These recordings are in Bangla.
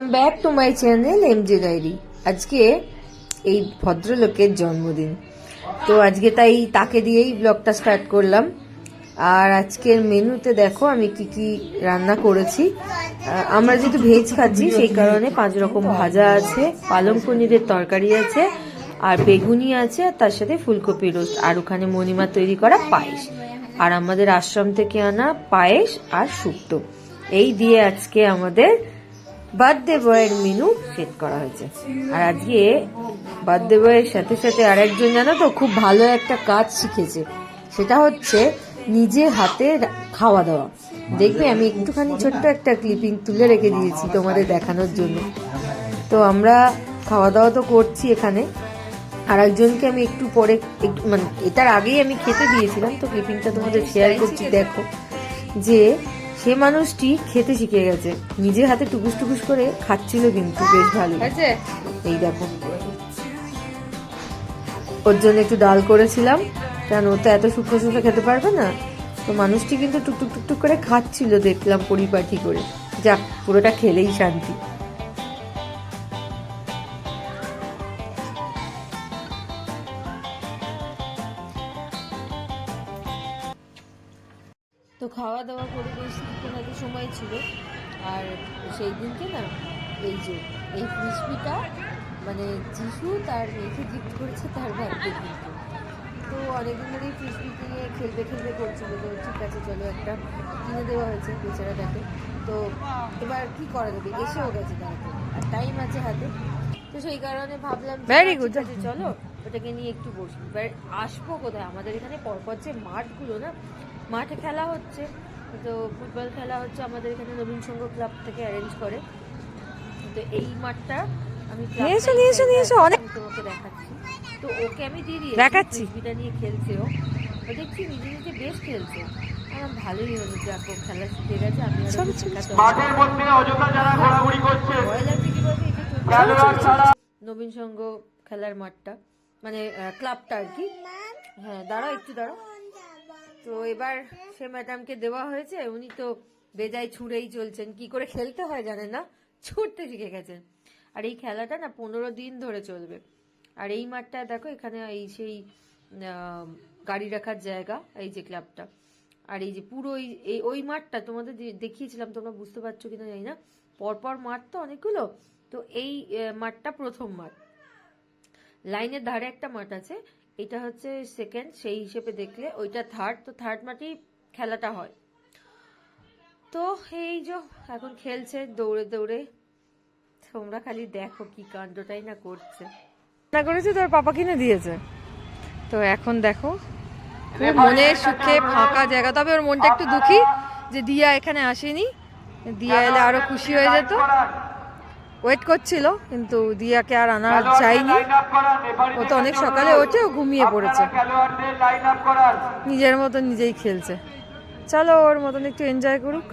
Back to my channel MJ diary. আজকে এই ভদ্রলোকের জন্মদিন, তো আজকে তাই তাকে দিয়েই ব্লগটা স্টার্ট করলাম। আর আজকের মেনুতে দেখো আমি কি কি রান্না করেছি। আমরা যেহেতু ভেজ খাচ্ছি সেই কারণে 5 রকম ভাজা আছে, পালং পনিরের তরকারি আছে, আর বেগুনি আছে, আর তার সাথে ফুলকপি রোস্ট, আর ওখানে মণিমা তৈরি করা পায়েস, আর আমাদের আশ্রম থেকে আনা পায়েস আর শুক্তো। এই দিয়ে আজকে আমাদের বার্থডে বয়ের মেনু সেট করা হয়েছে। আর আজকে বার্থডে বয়ের সাথে সাথে আরেকজন জানো তো খুব ভালো একটা কাজ শিখেছে, সেটা হচ্ছে নিজে হাতে খাওয়া দাওয়া। দেখবে আমি একটুখানি ছোট্ট একটা ক্লিপিং তুলে রেখে দিয়েছি তোমাদের দেখানোর জন্য। তো আমরা খাওয়া দাওয়া তো করছি এখানে, আর একজনকে আমি একটু পরে মানে এটার আগেই আমি খেতে দিয়েছিলাম, তো ক্লিপিংটা তোমাদের শেয়ার করছি। দেখো যে সে মানুষটি খেতে শিখে গেছে, নিজের হাতে টুকুস টুকুস করে খাচ্ছিল, কিন্তু বেশ ভালো। এই দেখো ওর জন্য একটু ডাল করেছিলাম, কারণ ও তো এত শুকনো শুকনো খেতে পারবে না। তো মানুষটি কিন্তু টুকটুক টুকটুক করে খাচ্ছিল, দেখলাম পরিপাটি করে। যাক, পুরোটা খেলেই শান্তি। তো খাওয়া দাওয়া করে বেশ কিছুক্ষণ সময় ছিল। আর সেই দিনকে না এই যে এই ক্রিসপিটা মানে যিশু তার মেয়েকে গিফট করেছে তার বার্থডে কিন্তু। তো অনেকদিন ধরেই ক্রিসপি নিয়ে খেলবে করছিল, তো ঠিক আছে চলো একটা কিনে দেওয়া হয়েছে বেচারাটাকে। তো এবার কি করা যাবে, এসেও গেছে তাড়াতাড়ি, আর টাইম আছে হাতে। তো সেই কারণে ভাবলাম ভেরি গুড, চলো ওটাকে নিয়ে একটু বসি। এবার আসবো কোথায়, আমাদের এখানে পরপর যে মাঠগুলো না, মাঠে খেলা হচ্ছে, তো ফুটবল খেলা হচ্ছে আমাদের এখানে নবীন সংঘ ক্লাব থেকে অ্যারেঞ্জ করে। তো এই মাঠটা আমি তোমাকে দেখাচ্ছি। তো ওকে আমি দিয়ে দিই, দেখাচ্ছি এটা নিয়ে খেলছে ও দেখছি নিজে নিজে বেশ খেলছে। আমার ভালোই হলো যে আপু খেলা শিখে গেছে, আমি আরো শেখাতে ভয় লাগছে কি বলতে, নবীন সংঘ খেলার মাঠটা মানে ক্লাবটা আর কি। হ্যাঁ দাঁড়াও একটু দাঁড়াও। তো এবার সে ম্যাডামকে দেওয়া হয়েছে, উনি তো বেজায় ছুঁড়েই চলছেন, কি করে খেলতে হয় জানেন না, ছুটতে শিখে গেছেন। আর এই খেলাটা না 15 দিন ধরে চলবে। আর এই মাঠটা দেখো, এখানে এই সেই গাড়ি রাখার জায়গা, এই যে ক্লাবটা, আর এই যে পুরো ওই মাঠটা তোমাদের দেখিয়েছিলাম, তোমরা বুঝতে পারছো কিনা জানি না, পরপর মাঠ তো অনেকগুলো। তো এই মাঠটা প্রথম মাঠ, লাইনের ধারে একটা মাঠ আছে, এটা হচ্ছে সেকেন্ড, সেই হিসেবে দেখলে ওইটা থার্ড। তো থার্ড মাঠেই খেলাটা হয়। তো এই যে এখন খেলছে দৌড়ে দৌড়ে, তোমরা খালি দেখো কি কাণ্ডটাই না করছে। না করেছে তোর পাপা কিনে দিয়েছে। তো এখন দেখো মনের সুখে ফাঁকা জায়গা, তবে ওর মনটা একটু দুঃখী যে দিয়া এখানে আসেনি, দিয়া এলে আরো খুশি হয়ে যেত। ওয়েট করছিল, কিন্তু দিয়াকে আর আনা যায়নি। ও তো অনেক সকালে ওঠে, ও ঘুমিয়ে পড়েছে, নিজের মতন নিজেই খেলছে। চলো ওর মতন একটু এনজয় করুক।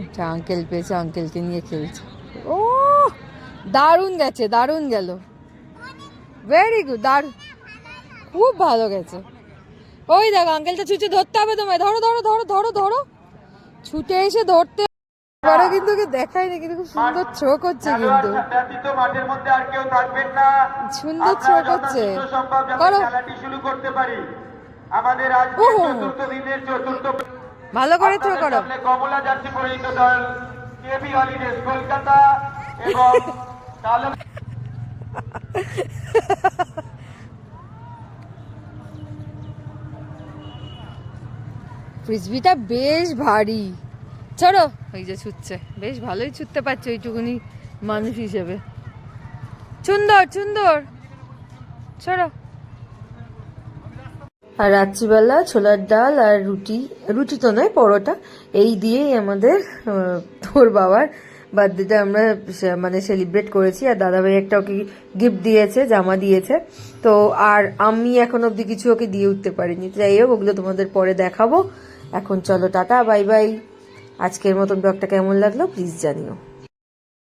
একটা আঙ্কেল পেয়েছে, আঙ্কেলকে নিয়ে খেলছে। ও দারুণ গেছে, দারুণ গেল, ভেরি গুড, দারুণ, খুব ভালো গেছে। ওই দেখো আঙ্কেলটা ছুটে, ধরতে হবে তোমায়, ধরো ধরো ধরো ধরো ধরো, ছুটে এসে ধরতে পারো। কিন্তু দেখায়নি, কিন্তু খুব সুন্দর থ্রো করছে, কিন্তু সুন্দর থ্রো করছে। করো, ভালো করে থ্রো করো। কমলা জার্সি পরিহিত দল কেবি হলিডেজ কলকাতা এবং ফ্রিসবিটা বেশ ভারী, চলো ওই যে ছুটছে, বেশ ভালোই ছুটতে পারছে ওইটুকুনি মানুষ হিসেবে। সুন্দর সুন্দর, চলো। আর রাত্রিবেলা ছোলার ডাল আর রুটি তো নয়, পরোটা, এই দিয়েই আমাদের তোর বাবার বার্থডেটা আমরা মানে সেলিব্রেট করেছি। আর দাদাভাই একটা ওকে গিফট দিয়েছে, জামা দিয়েছে। তো আর আমি এখন অব্দি কিছু ওকে দিয়ে উঠতে পারিনি, যাই হোক ওগুলো তোমাদের পরে দেখাবো। এখন চলো টাটা, বাই বাই। আজকের মতন ব্লগটা কেমন লাগলো প্লিজ জানিও।